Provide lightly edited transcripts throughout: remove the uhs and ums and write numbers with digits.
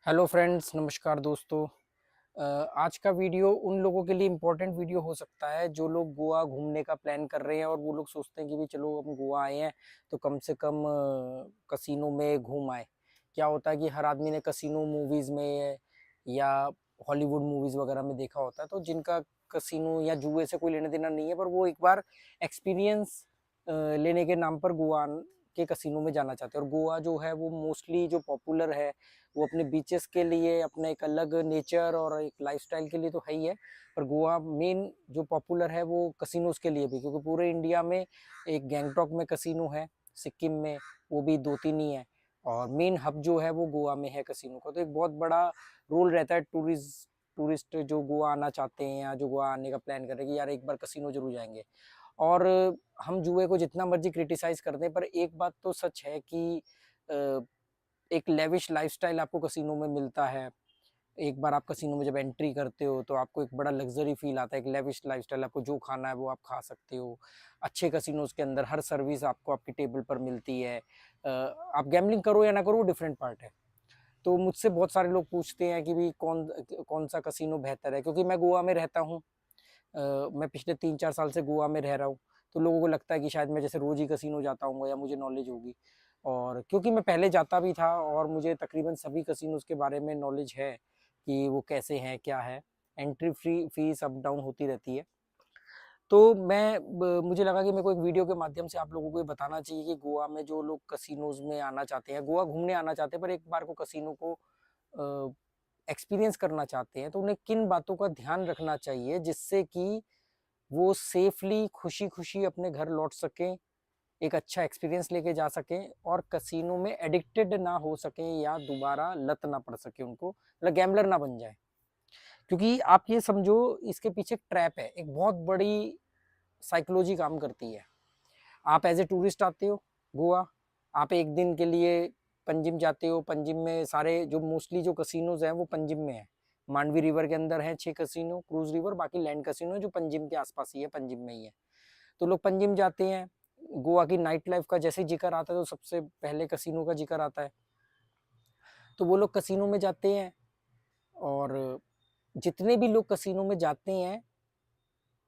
Hello friends, नमस्कार दोस्तों। आज का वीडियो उन लोगों के लिए इम्पोर्टेंट वीडियो हो सकता है जो लोग गोवा घूमने का प्लान कर रहे हैं और वो लोग सोचते हैं कि भी चलो हम गोवा आए हैं तो कम से कम कसिनो में घूम आए। क्या होता है कि हर आदमी ने कसिनो मूवीज़ में या हॉलीवुड मूवीज़ वगैरह में देखा होता है, तो जिनका कसिनो या जुए से कोई लेना देना नहीं है, पर वो एक बार एक्सपीरियंस लेने के नाम पर गोवा के कसिनो में जाना चाहते हैं। और गोवा जो है वो मोस्टली जो पॉपुलर है वो अपने बीचेस के लिए, अपने एक अलग नेचर और एक लाइफस्टाइल के लिए तो है ही है, पर गोवा मेन जो पॉपुलर है वो कसिनोज के लिए भी, क्योंकि पूरे इंडिया में एक गैंगटॉक में कसिनो है, सिक्किम में वो भी 2-3 ही है, और मेन हब जो है वो गोवा में है कसिनो का। तो एक बहुत बड़ा रोल रहता है टूरिस्ट जो गोवा आना चाहते हैं या जो गोवा आने का प्लान कर रहे हैं कि यार एक बार कसिनो जरूर जाएंगे। और हम जुए को जितना मर्जी क्रिटिसाइज करते हैं, पर एक बात तो सच है कि एक लेविश लाइफस्टाइल आपको कसिनो में मिलता है। एक बार आप कसिनो में जब एंट्री करते हो तो आपको एक बड़ा लग्जरी फील आता है, एक लेविश लाइफस्टाइल, आपको जो खाना है वो आप खा सकते हो। अच्छे कसिनोज के अंदर हर सर्विस आपको आपकी टेबल पर मिलती है। आप गैम्बलिंग करो या ना करो वो डिफरेंट पार्ट है। तो मुझसे बहुत सारे लोग पूछते हैं कि भी कौन कौन सा कसिनो बेहतर है, क्योंकि मैं गोवा में रहता हूँ। मैं पिछले 3-4 साल से गोवा में रह रहा हूँ, तो लोगों को लगता है कि शायद मैं जैसे रोज ही कसिनो जाता हूँ या मुझे नॉलेज होगी। और क्योंकि मैं पहले जाता भी था और मुझे तकरीबन सभी कसिनोज के बारे में नॉलेज है कि वो कैसे हैं, क्या है। Entry free fees up down होती रहती है। तो मुझे लगा कि मेरे को एक वीडियो के माध्यम से आप लोगों को ये बताना चाहिए कि गोवा में जो लोग कसिनोज में आना चाहते हैं, गोवा घूमने आना चाहते हैं, पर एक बार को कसिनो को एक्सपीरियंस करना चाहते हैं, तो उन्हें किन बातों का ध्यान रखना चाहिए जिससे कि वो सेफली खुशी खुशी अपने घर लौट सकें, एक अच्छा एक्सपीरियंस लेके जा सकें और कसिनो में एडिक्टेड ना हो सकें या दोबारा लत ना पड़ सके उनको, मतलब गैम्बलर ना बन जाए। क्योंकि आप ये समझो इसके पीछे ट्रैप है, एक बहुत बड़ी साइकोलॉजी काम करती है। आप एज ए टूरिस्ट आते हो गोवा, आप एक दिन के लिए पंजिम जाते हो। पंजिम में सारे जो मोस्टली जो कसिनोज हैं वो पंजिम में है। मांडवी रिवर के अंदर है 6 कसिनो, क्रूज रिवर, बाकी लैंड कसिनो जो पंजिम के आसपास ही है, पंजिम में ही है। तो लोग पंजिम जाते हैं। गोवा की नाइट लाइफ का जैसे जिक्र आता है तो सबसे पहले कसिनो का जिक्र आता है। तो वो लोग कसिनो में जाते हैं, और जितने भी लोग कसिनो में जाते हैं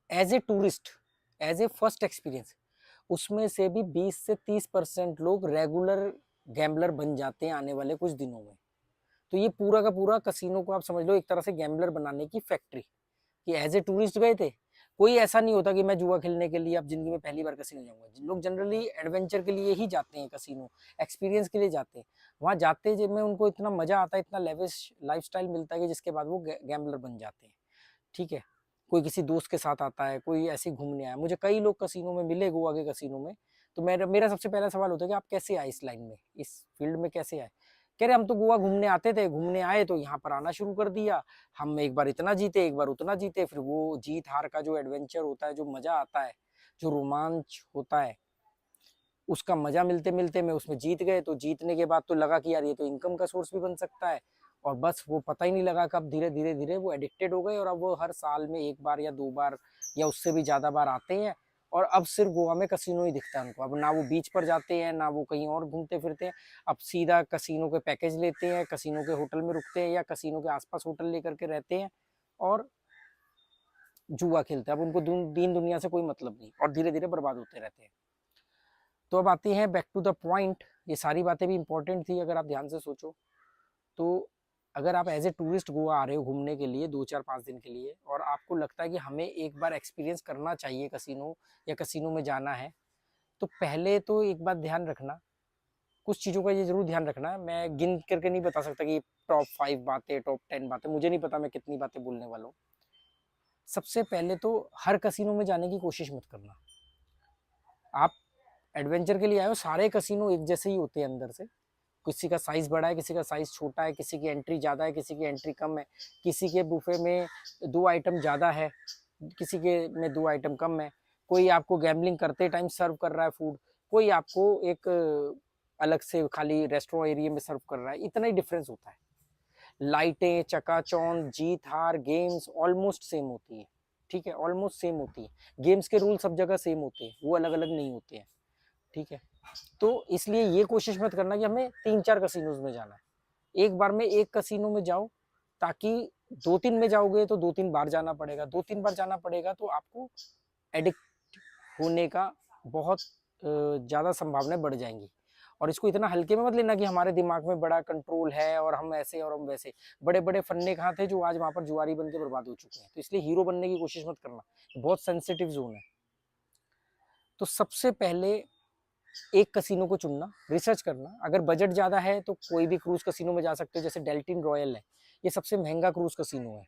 as a tourist, as a first experience, उसमें से भी 20 से 30% लोग रेगुलर गैम्बलर बन जाते हैं आने वाले कुछ दिनों में। तो ये पूरा का पूरा कसिनो को आप समझ लो एक तरह से गैम्बलर बनाने की फैक्ट्री, कि एज ए टूरिस्ट गए थे। कोई ऐसा नहीं होता कि मैं जुआ खेलने के लिए अब जिंदगी में पहली बार कसिनो जाऊंगा। लोग जनरली एडवेंचर के लिए ही जाते हैं कसिनो, एक्सपीरियंस के लिए जाते हैं। वहां जाते जब में उनको इतना मजा आता है, इतना लेविश लाइफस्टाइल मिलता है कि जिसके बाद वो गैम्बलर बन जाते हैं। ठीक है, कोई किसी दोस्त के साथ आता है, कोई ऐसे घूमने आया। मुझे कई लोग कसिनो में मिले, गोवा के कसिनो में। तो मेरा मेरा सबसे पहला सवाल होता है कि आप कैसे आए इस लाइन में, इस फील्ड में कैसे आए। कह रहे हम तो गोवा घूमने आते थे, घूमने आए तो यहाँ पर आना शुरू कर दिया। हम एक बार इतना जीते, एक बार उतना जीते, फिर वो जीत हार का जो एडवेंचर होता है, जो मजा आता है, जो रोमांच होता है, उसका मजा मिलते मिलते मैं उसमें जीत गए। तो जीतने के बाद तो लगा कि यार ये तो इनकम का सोर्स भी बन सकता है। और बस वो पता ही नहीं लगा कब धीरे धीरे धीरे वो एडिक्टेड हो गए, और अब वो हर साल में एक बार या 2 बार या उससे भी ज्यादा बार आते हैं। और अब सिर्फ गोवा में कसिनो ही दिखता है उनको। अब ना वो बीच पर जाते हैं, ना वो कहीं और घूमते फिरते हैं। अब सीधा कसिनो के पैकेज लेते हैं, कसिनो के होटल में रुकते हैं या कसिनो के आसपास होटल लेकर के रहते हैं और जुआ खेलते हैं। अब उनको दीन दुनिया से कोई मतलब नहीं, और धीरे धीरे बर्बाद होते रहते हैं। तो अब आते हैं बैक टू द पॉइंट। ये सारी बातें भी इंपॉर्टेंट थी अगर आप ध्यान से सोचो तो। अगर आप एज ए टूरिस्ट गोवा आ रहे हो घूमने के लिए 2-4-5 दिन के लिए, और आपको लगता है कि हमें एक बार एक्सपीरियंस करना चाहिए कसिनो या कसिनो में जाना है, तो पहले तो एक बात ध्यान रखना, कुछ चीज़ों का ये जरूर ध्यान रखना। मैं गिन करके नहीं बता सकता कि टॉप 5 बातें, टॉप 10 बातें, मुझे नहीं पता मैं कितनी बातें बोलने वाला हूँ। सबसे पहले तो हर कसिनो में जाने की कोशिश मत करना। आप एडवेंचर के लिए आए हो, सारे कसिनो एक जैसे ही होते हैं अंदर से। किसी का साइज बड़ा है, किसी का साइज छोटा है, किसी की एंट्री ज़्यादा है, किसी की एंट्री कम है, किसी के बुफे में 2 आइटम ज़्यादा है, किसी के में 2 आइटम कम है। कोई आपको गैम्बलिंग करते टाइम सर्व कर रहा है फूड, कोई आपको एक अलग से खाली रेस्टोरेंट एरिया में सर्व कर रहा है। इतना ही डिफरेंस होता है। लाइटें, चकाचौंध, जीत हार, गेम्स ऑलमोस्ट सेम होती है। ठीक है, ऑलमोस्ट सेम होती है। गेम्स के रूल सब जगह सेम होते हैं, वो अलग अलग नहीं होते हैं। ठीक है, तो इसलिए ये कोशिश मत करना कि हमें 3-4 कसिनोज में जाना है। एक बार में एक कसिनो में जाओ, ताकि 2-3 में जाओगे तो 2-3 बार जाना पड़ेगा, 2-3 बार जाना पड़ेगा तो आपको एडिक्ट होने का बहुत ज़्यादा संभावनाएं बढ़ जाएंगी। और इसको इतना हल्के में मत लेना कि हमारे दिमाग में बड़ा कंट्रोल है और हम ऐसे और हम वैसे। बड़े बड़े फन्ने कहाँ थे जो आज वहां पर जुआरी बन के बर्बाद हो चुके हैं। तो इसलिए हीरो बनने की कोशिश मत करना, बहुत सेंसिटिव जोन है। तो सबसे पहले एक कसिनो को चुनना, रिसर्च करना। अगर बजट ज़्यादा है तो कोई भी क्रूज कसिनो में जा सकते हो, जैसे डेल्टिन रॉयल है, ये सबसे महंगा क्रूज कसिनो है,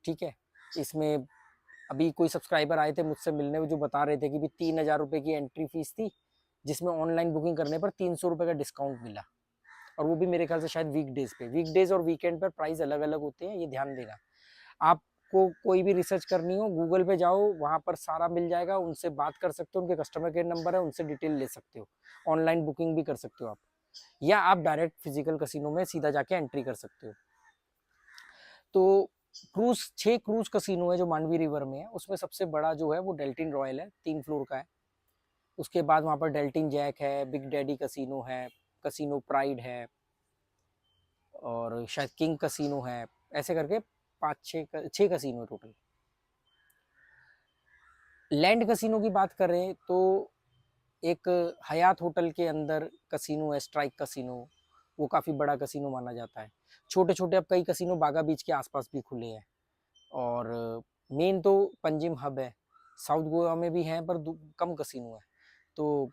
ठीक है। इसमें अभी कोई सब्सक्राइबर आए थे मुझसे मिलने, जो बता रहे थे कि भी 3,000 रुपये की एंट्री फीस थी, जिसमें ऑनलाइन बुकिंग करने पर 300 रुपये का डिस्काउंट मिला, और वो भी मेरे ख्याल से शायद वीकडेज पे। वीकडेज और वीकेंड पर प्राइस अलग अलग होते हैं, ये ध्यान देना। आपको कोई भी रिसर्च करनी हो, गूगल पे जाओ, वहाँ पर सारा मिल जाएगा, उनसे बात कर सकते हो, उनके कस्टमर केयर नंबर है, उनसे डिटेल ले सकते हो। ऑनलाइन बुकिंग भी कर सकते हो आप, या आप डायरेक्ट फिजिकल कसिनो में सीधा जाके एंट्री कर सकते हो। तो क्रूज 6 क्रूज कसिनो है जो मांडवी रिवर में है, उसमें सबसे बड़ा जो है वो डेल्टिन रॉयल है, 3 फ्लोर का है। उसके बाद वहाँ पर डेल्टिन जैक है, बिग डैडी कसिनो है, कसिनो प्राइड है, और शायद किंग कसिनो है, ऐसे करके 5-6 कसिनो टोटल। लैंड कसिनो की बात करें तो एक हयात होटल के अंदर कसिनो है, स्ट्राइक कसिनो, वो काफ़ी बड़ा कसिनो माना जाता है। छोटे छोटे अब कई कसिनो बागा बीच के आसपास भी खुले हैं, और मेन तो पंजिम हब है, साउथ गोवा में भी हैं पर कम कसिनो है। तो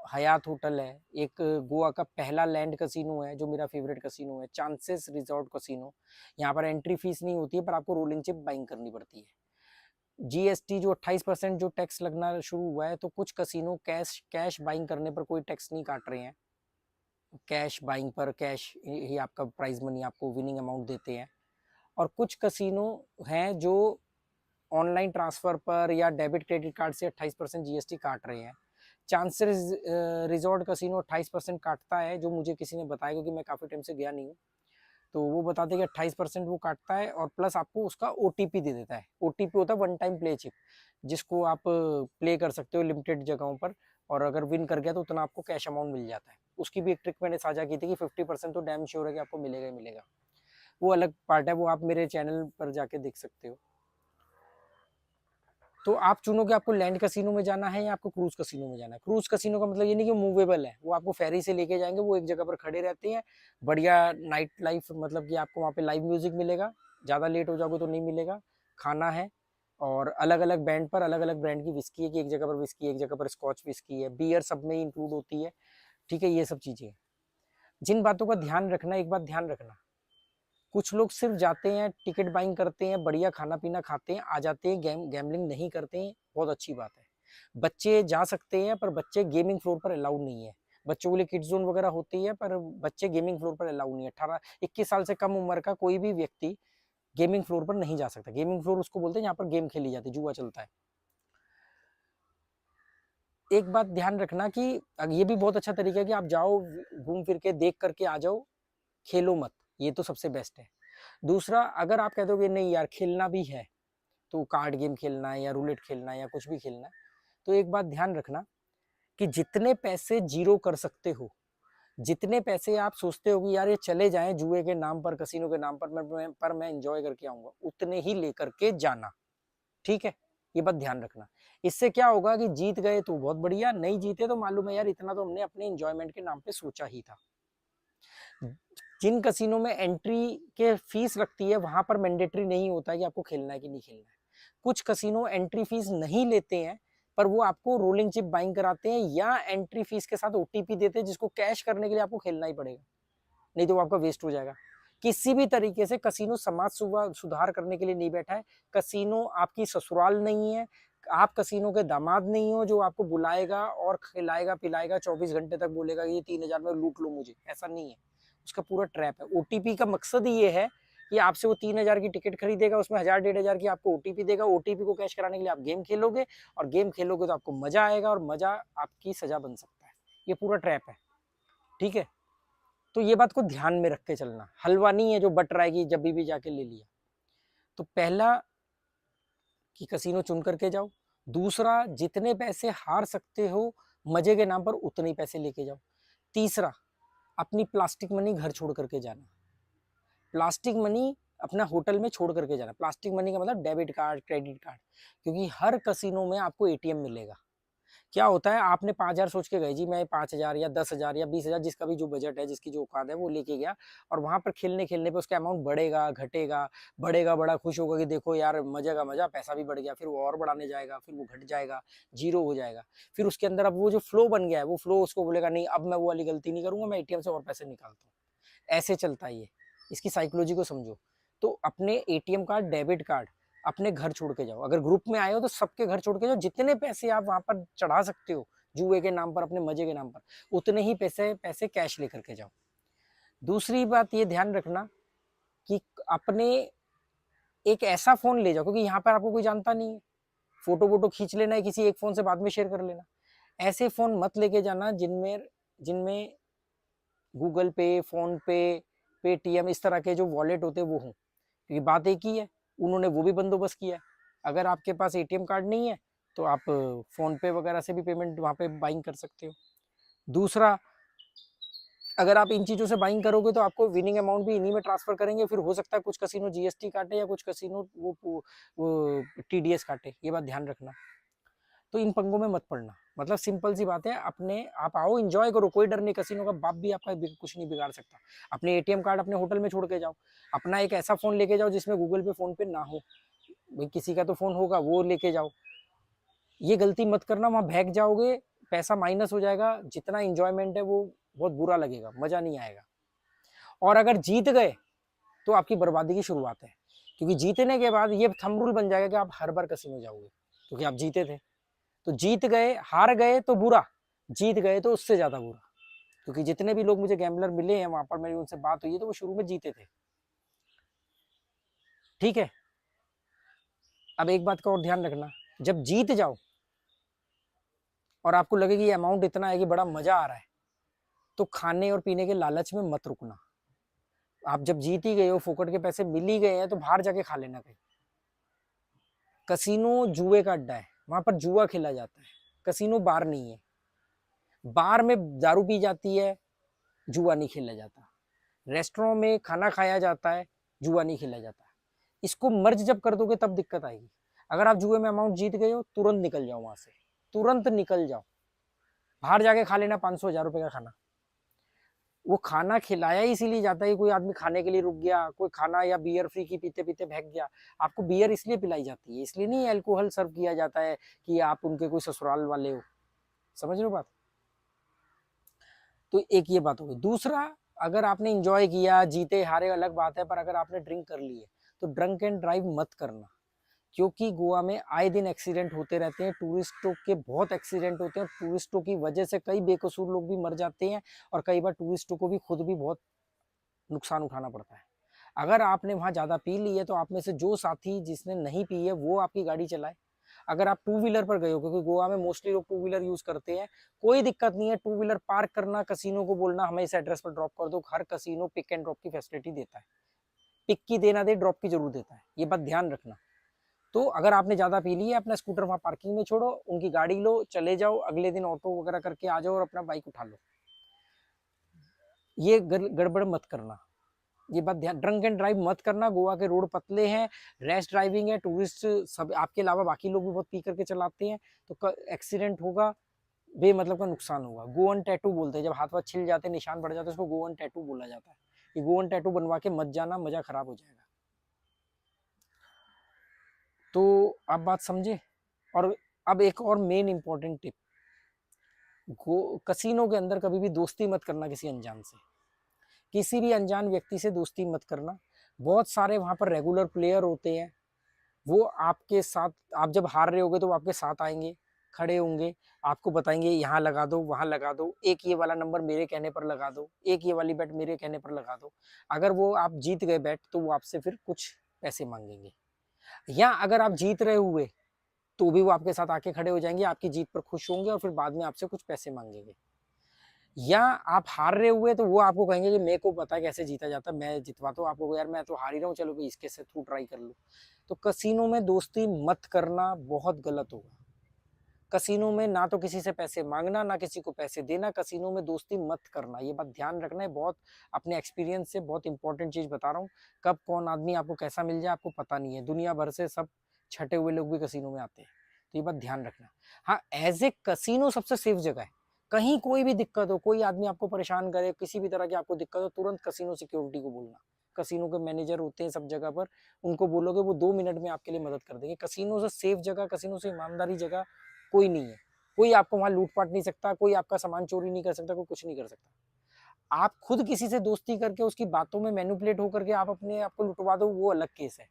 हयात होटल है, एक गोवा का पहला लैंड कसिनो है जो मेरा फेवरेट कसिनो है, चांसेस रिजॉर्ट कसिनो। यहाँ पर एंट्री फीस नहीं होती है, पर आपको रोलिंग चिप बाइंग करनी पड़ती है। जीएसटी जो 28% जो टैक्स लगना शुरू हुआ है, तो कुछ कसिनो कैश बाइंग करने पर कोई टैक्स नहीं काट रहे हैं। कैश बाइंग पर कैश ही आपका प्राइज मनी आपको विनिंग अमाउंट देते हैं। और कुछ कसिनो हैं जो ऑनलाइन ट्रांसफर पर या डेबिट क्रेडिट कार्ड से 28% जीएसटी काट रहे हैं। चांसेस रिजॉर्ट कसिनो 28% काटता है, जो मुझे किसी ने बताया, क्योंकि मैं काफ़ी टाइम से गया नहीं हूँ। तो वो बताते हैं कि 28% वो काटता है, और प्लस आपको उसका ओटीपी दे देता है। ओटीपी होता है वन टाइम प्ले चिप, जिसको आप प्ले कर सकते हो लिमिटेड जगहों पर, और अगर विन कर गया तो उतना आपको कैश अमाउंट मिल जाता है। उसकी भी एक ट्रिक मैंने साझा की थी कि 50% तो डैम श्योर है कि आपको मिलेगा ही मिलेगा। वो अलग पार्ट है, वो आप मेरे चैनल पर जाके देख सकते हो। तो आप चुनो कि आपको लैंड कसिनो में जाना है या आपको क्रूज कसिनो में जाना है। क्रूज कसिनो का मतलब ये नहीं कि मूवेबल है, वो आपको फेरी से लेके जाएंगे, वो एक जगह पर खड़े रहते हैं। बढ़िया नाइट लाइफ, मतलब कि आपको वहाँ पे लाइव म्यूजिक मिलेगा, ज़्यादा लेट हो जाओगे तो नहीं मिलेगा। खाना है, और अलग अलग बैंड पर अलग अलग ब्रांड की विस्की है, कि एक जगह पर विस्की, एक जगह पर स्कॉच विस्की है, बियर सब में इंक्लूड होती है, ठीक है। ये सब चीज़ें जिन बातों का ध्यान रखना, एक बात ध्यान रखना, कुछ लोग सिर्फ जाते हैं, टिकट बाइंग करते हैं, बढ़िया खाना पीना खाते हैं, आ जाते हैं, गैम्बलिंग नहीं करते हैं, बहुत अच्छी बात है। बच्चे जा सकते हैं, पर बच्चे गेमिंग फ्लोर पर अलाउड नहीं है। बच्चों के लिए किड जोन वगैरह होती है, पर बच्चे गेमिंग फ्लोर पर अलाउड नहीं है। 18-21 साल से कम उम्र का कोई भी व्यक्ति गेमिंग फ्लोर पर नहीं जा सकता। गेमिंग फ्लोर उसको बोलते हैं जहाँ पर गेम खेली जाती है, जुआ चलता है। एक बात ध्यान रखना कि ये भी बहुत अच्छा तरीका है कि आप जाओ, घूम फिर के देख करके आ जाओ, खेलो मत, ये तो सबसे बेस्ट है। दूसरा, अगर आप कहते हो कि नहीं यार खेलना भी है, तो कार्ड गेम खेलना है या रूलेट खेलना है या कुछ भी खेलना है, तो एक बात ध्यान रखना कि जितने पैसे जीरो कर सकते हो, जितने पैसे आप सोचते हो कि यार ये चले जाएं जुए के नाम पर, कसिनो के नाम पर मैं एंजॉय करके आऊंगा, उतने ही लेकर के जाना, ठीक है। ये बात ध्यान रखना। इससे क्या होगा कि जीत गए तो बहुत बढ़िया, नहीं जीते तो मालूम है यार इतना तो हमने अपने एंजॉयमेंट के नाम पे सोचा ही था। जिन कसिनो में एंट्री के फीस लगती है, वहां पर मैंडेटरी नहीं होता है कि आपको खेलना है कि नहीं खेलना है। कुछ कसिनो एंट्री फीस नहीं लेते हैं, पर वो आपको रोलिंग चिप बाइंग कराते हैं, या एंट्री फीस के साथ ओटीपी देते हैं, जिसको कैश करने के लिए आपको खेलना ही पड़ेगा, नहीं तो वो आपका वेस्ट हो जाएगा। किसी भी तरीके से कसिनो समाज सुधार करने के लिए नहीं बैठा है। कसिनो आपकी ससुराल नहीं है। आप कसिनो के दामाद नहीं हो जो आपको बुलाएगा और खिलाएगा पिलाएगा, 24 घंटे तक बोलेगा ये 3,000 में लूट लो मुझे, ऐसा नहीं है। उसका पूरा ट्रैप है। ओटीपी का मकसद ही ये है कि आपसे वो 3,000 की टिकट खरीदेगा, उसमें 1,000-1,500 की आपको ओटीपी देगा। ओटीपी को कैश कराने के लिए आप गेम खेलोगे, और गेम खेलोगे तो आपको मजा आएगा, और मजा आपकी सजा बन सकता है। ये पूरा ट्रैप है, ठीक है। तो ये बात को ध्यान में रख के चलना। हलवा नहीं है जो बट रहा है कि जब भी जाके ले लिया। तो पहला कि कसिनो चुन करके जाओ। दूसरा, जितने पैसे हार सकते हो मजे के नाम पर, उतने ही पैसे लेके जाओ। तीसरा, अपनी प्लास्टिक मनी घर छोड़ करके जाना, प्लास्टिक मनी अपना होटल में छोड़ करके जाना। प्लास्टिक मनी का मतलब डेबिट कार्ड, क्रेडिट कार्ड, क्योंकि हर कसिनो में आपको एटीएम मिलेगा। क्या होता है, आपने 5,000 सोच के गए जी, मैं 5,000 या 10,000 या 20,000, जिसका भी जो बजट है, जिसकी जो औकात है, वो लेके गया, और वहां पर खेलने खेलने पे उसका अमाउंट बढ़ेगा घटेगा, बढ़ेगा, बड़ा खुश होगा कि देखो यार मजे का मजा, पैसा भी बढ़ गया, फिर वो और बढ़ाने जाएगा, फिर वो घट जाएगा, जीरो हो जाएगा। फिर उसके अंदर अब वो जो फ्लो बन गया है, वो फ्लो उसको बोलेगा नहीं अब मैं वो वाली गलती नहीं करूंगा, मैं एटीएम से और पैसे निकालता हूँ। ऐसे चलता है ये, इसकी साइकोलॉजी को समझो। तो अपने एटीएम कार्ड, डेबिट कार्ड अपने घर छोड़ के जाओ। अगर ग्रुप में आए हो तो सबके घर छोड़ के जाओ। जितने पैसे आप वहां पर चढ़ा सकते हो जुए के नाम पर, अपने मजे के नाम पर, उतने ही पैसे पैसे कैश लेकर के जाओ। दूसरी बात ये ध्यान रखना कि अपने एक ऐसा फोन ले जाओ, क्योंकि यहाँ पर आपको कोई जानता नहीं है, फोटो वोटो खींच लेना है किसी एक फोन से, बाद में शेयर कर लेना। ऐसे फोन मत लेके जाना जिनमें जिनमें गूगल पे, फोन पे, पेटीएम, इस तरह के जो वॉलेट होते हैं वो हों, क्योंकि बात एक ही है, उन्होंने वो भी बंदोबस्त किया है। अगर आपके पास एटीएम कार्ड नहीं है तो आप फोन पे वगैरह से भी पेमेंट वहाँ पे बाइंग कर सकते हो। दूसरा, अगर आप इन चीज़ों से बाइंग करोगे तो आपको विनिंग अमाउंट भी इन्हीं में ट्रांसफर करेंगे। फिर हो सकता है कुछ कसिनो जीएसटी काटे या कुछ कसिनो वो टीडीएस काटे, ये बात ध्यान रखना। तो इन पंगों में मत पड़ना। मतलब सिंपल सी बात है, अपने आप आओ, एंजॉय करो, कोई डर नहीं, कसिनो का बाप भी आपका कुछ नहीं बिगाड़ सकता। अपने एटीएम कार्ड अपने होटल में छोड़ के जाओ, अपना एक ऐसा फोन लेके जाओ जिसमें गूगल पे, फोन पे ना हो, भाई किसी का तो फोन होगा, वो लेके जाओ। ये गलती मत करना, वहां भाग जाओगे, पैसा माइनस हो जाएगा, जितना इंजॉयमेंट है वो बहुत बुरा लगेगा, मजा नहीं आएगा। और अगर जीत गए तो आपकी बर्बादी की शुरुआत है, क्योंकि जीतने के बाद ये थंब रूल बन जाएगा कि आप हर बार कसिनो जाओगे, क्योंकि आप जीते थे। तो जीत गए, हार गए तो बुरा, जीत गए तो उससे ज्यादा बुरा, क्योंकि जितने भी लोग मुझे गैम्बलर मिले हैं वहां पर, मेरी उनसे बात हुई है, तो वो शुरू में जीते थे। ठीक है, अब एक बात का और ध्यान रखना, जब जीत जाओ और आपको लगे कि ये अमाउंट इतना है कि बड़ा मजा आ रहा है, तो खाने और पीने के लालच में मत रुकना। आप जब जीत ही गए हो, फोकट के पैसे मिल ही गए हैं, तो बाहर जाके खा लेना कहीं। कसिनो जुए का अड्डा है, वहां पर जुआ खेला जाता है, कसिनो बार नहीं है। बार में दारू पी जाती है, जुआ नहीं खेला जाता। रेस्टोरेंट में खाना खाया जाता है, जुआ नहीं खेला जाता। इसको मर्ज जब कर दोगे तब दिक्कत आएगी। अगर आप जुए में अमाउंट जीत गए हो, तुरंत निकल जाओ वहां से, तुरंत निकल जाओ। बाहर जाके खा लेना 500-1000 रुपए का खाना। वो खाना खिलाया इसीलिए जाता है कि कोई आदमी खाने के लिए रुक गया, कोई खाना या बियर फ्री की पीते पीते भाग गया। आपको बियर इसलिए पिलाई जाती है, इसलिए नहीं अल्कोहल सर्व किया जाता है कि आप उनके कोई ससुराल वाले हो। समझ रहे हो बात? तो एक ये बात होगी। दूसरा, अगर आपने इंजॉय किया, जीते हारे अलग बात है, पर अगर आपने ड्रिंक कर ली है तो ड्रंक एंड ड्राइव मत करना, क्योंकि गोवा में आए दिन एक्सीडेंट होते रहते हैं। टूरिस्टों के बहुत एक्सीडेंट होते हैं, टूरिस्टों की वजह से कई बेकसूर लोग भी मर जाते हैं, और कई बार टूरिस्टों को भी खुद भी बहुत नुकसान उठाना पड़ता है। अगर आपने वहां ज्यादा पी ली है तो आप में से जो साथी जिसने नहीं पी है वो आपकी गाड़ी चलाए। अगर आप टू व्हीलर पर गए हो, क्योंकि गोवा में मोस्टली लोग टू व्हीलर यूज करते हैं, कोई दिक्कत नहीं है, टू व्हीलर पार्क करना, कसिनो को बोलना हमें इस एड्रेस पर ड्रॉप कर दो। हर कसिनो पिक एंड ड्रॉप की फैसिलिटी देता है, पिक की देना दे, ड्रॉप की जरूर देता है, ये बात ध्यान रखना। तो अगर आपने ज्यादा पी ली है, अपना स्कूटर वहां पार्किंग में छोड़ो, उनकी गाड़ी लो, चले जाओ, अगले दिन ऑटो वगैरह करके आ जाओ और अपना बाइक उठा लो। ये गड़बड़ मत करना, ये बात ध्यान, ड्रंक एंड ड्राइव मत करना। गोवा के रोड पतले हैं, रैश ड्राइविंग है, टूरिस्ट सब आपके अलावा बाकी लोग भी बहुत पी करके चलाते हैं, तो एक्सीडेंट होगा, बेमतलब का नुकसान होगा। गोवन टैटू बोलते हैं, जब हाथ वाथ छिल जाते हैं, निशान पड़ जाते हैं, उसको गोवन टैटू बोला जाता है। ये गोवन टैटू बनवा के मत जाना, मजा खराब हो जाएगा। तो आप बात समझे। और अब एक और मेन इंपॉर्टेंट टिप, कसिनो के अंदर कभी भी दोस्ती मत करना किसी अनजान से, किसी भी अनजान व्यक्ति से दोस्ती मत करना। बहुत सारे वहां पर रेगुलर प्लेयर होते हैं, वो आपके साथ, आप जब हार रहे होगे तो वो आपके साथ आएंगे, खड़े होंगे, आपको बताएंगे यहाँ लगा दो, वहां लगा दो, एक ये वाला नंबर मेरे कहने पर लगा दो, एक ये वाली बेट मेरे कहने पर लगा दो। अगर वो आप जीत गए बेट तो वो आपसे फिर कुछ पैसे मांगेंगे, या अगर आप जीत रहे हुए तो भी वो आपके साथ आके खड़े हो जाएंगे, आपकी जीत पर खुश होंगे और फिर बाद में आपसे कुछ पैसे मांगेंगे। या आप हार रहे हुए तो वो आपको कहेंगे कि मेरे को पता है कैसे जीता जाता, मैं जितवाता हूँ आपको, यार मैं तो हार ही रहा हूँ, चलो भाई इसके से थ्रू ट्राई कर लो। तो कसिनो में दोस्ती मत करना, बहुत गलत होगा। कसिनो में ना तो किसी से पैसे मांगना, ना किसी को पैसे देना, कसिनो में दोस्ती मत करना, ये बात ध्यान रखना है। बहुत अपने एक्सपीरियंस से बहुत इंपॉर्टेंट चीज बता रहा हूँ। कब कौन आदमी आपको कैसा मिल जाए आपको पता नहीं है। दुनिया भर से सब छटे हुए लोग भी कसिनो में आते हैं, तो ये बात ध्यान रखना। हाँ, एज ए कसिनो सबसे सेफ जगह है। कहीं कोई भी दिक्कत हो, कोई आदमी आपको परेशान करे, किसी भी तरह की आपको दिक्कत हो, तुरंत कसिनो सिक्योरिटी को बोलना। कसिनो के मैनेजर होते हैं सब जगह पर, उनको बोलोगे वो 2 मिनट में आपके लिए मदद कर देंगे। कसिनो से सेफ जगह, कसिनो से ईमानदारी जगह कोई नहीं है। कोई आपको वहां लूटपाट नहीं सकता, कोई आपका सामान चोरी नहीं कर सकता, कोई कुछ नहीं कर सकता। आप खुद किसी से दोस्ती करके उसकी बातों में मैनिपुलेट होकर के आप अपने आप को लुटवा दो, वो अलग केस है।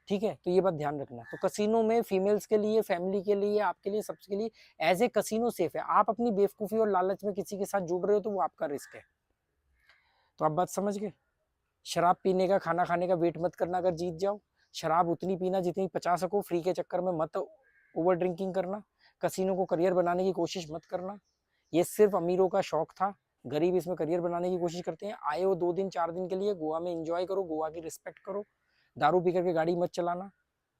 ठीक है, तो ये बात ध्यान रखना। तो कसिनो में फीमेल्स के लिए, फैमिली के लिए, आपके लिए, सबके लिए एज ए कसिनो सेफ है। आप अपनी बेवकूफी और लालच में किसी के साथ जुड़ रहे हो तो वो आपका रिस्क है। तो आप बात समझ गए। शराब पीने का, खाना खाने का वेट मत करना अगर जीत जाओ। शराब उतनी पीना जितनी पचा सको, फ्री के चक्कर में मत ओवर ड्रिंकिंग करना। कसिनो को करियर बनाने की कोशिश मत करना। ये सिर्फ अमीरों का शौक था, गरीब इसमें करियर बनाने की कोशिश करते हैं। आए हो 2 दिन 4 दिन के लिए, गोवा में एंजॉय करो, गोवा की रिस्पेक्ट करो। दारू पी करके गाड़ी मत चलाना।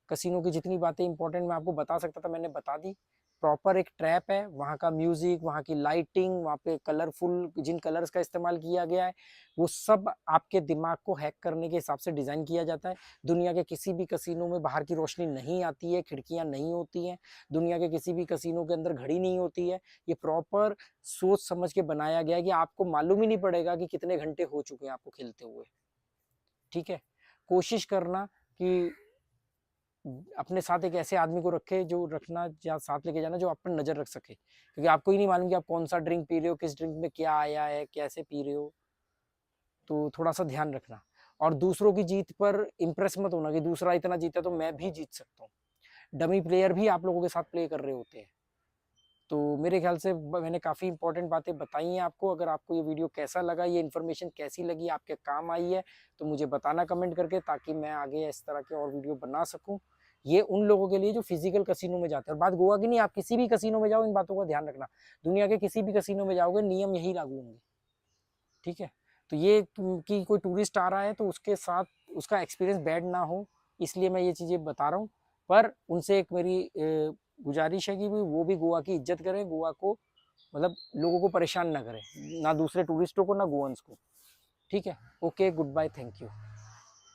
कसिनो की जितनी बातें इंपॉर्टेंट मैं आपको बता सकता था मैंने बता दी। प्रॉपर एक ट्रैप है, वहाँ का म्यूजिक, वहाँ की लाइटिंग, वहाँ पे कलरफुल जिन कलर्स का इस्तेमाल किया गया है वो सब आपके दिमाग को हैक करने के हिसाब से डिजाइन किया जाता है। दुनिया के किसी भी कसिनो में बाहर की रोशनी नहीं आती है, खिड़कियां नहीं होती हैं। दुनिया के किसी भी कसिनो के अंदर घड़ी नहीं होती है। ये प्रॉपर सोच समझ के बनाया गया है कि आपको मालूम ही नहीं पड़ेगा कि कितने घंटे हो चुके हैं आपको खेलते हुए। ठीक है, कोशिश करना कि अपने साथ एक ऐसे आदमी को रखे जो रखना या साथ लेके जाना जो आप पर नजर रख सके, क्योंकि आपको ही नहीं मालूम कि आप कौन सा ड्रिंक पी रहे हो, किस ड्रिंक में क्या आया है, कैसे पी रहे हो। तो थोड़ा सा ध्यान रखना। और दूसरों की जीत पर इंप्रेस मत होना कि दूसरा इतना जीता तो मैं भी जीत सकता हूँ। डमी प्लेयर भी आप लोगों के साथ प्ले कर रहे होते हैं। तो मेरे ख्याल से मैंने काफ़ी इंपॉर्टेंट बातें बताई हैं आपको। अगर आपको ये वीडियो कैसा लगा, ये इन्फॉर्मेशन कैसी लगी, आपके काम आई है, तो मुझे बताना कमेंट करके, ताकि मैं आगे इस तरह के और वीडियो बना सकूं। ये उन लोगों के लिए जो फिजिकल कसिनो में जाते हैं। और बात गोवा की नहीं, आप किसी भी कसिनो में जाओ इन बातों का ध्यान रखना। दुनिया के किसी भी कसिनो में जाओगे नियम यही लागू होंगे। ठीक है, तो ये कि कोई टूरिस्ट आ रहा है तो उसके साथ उसका एक्सपीरियंस बैड ना हो, इसलिए मैं ये चीज़ें बता रहा हूँ। पर उनसे एक मेरी गुजारिश है कि वो भी गोवा की इज्जत करें, गोवा को मतलब लोगों को परेशान ना करें, ना दूसरे टूरिस्टों को ना गोवंस को। ठीक है, okay, good bye, thank you.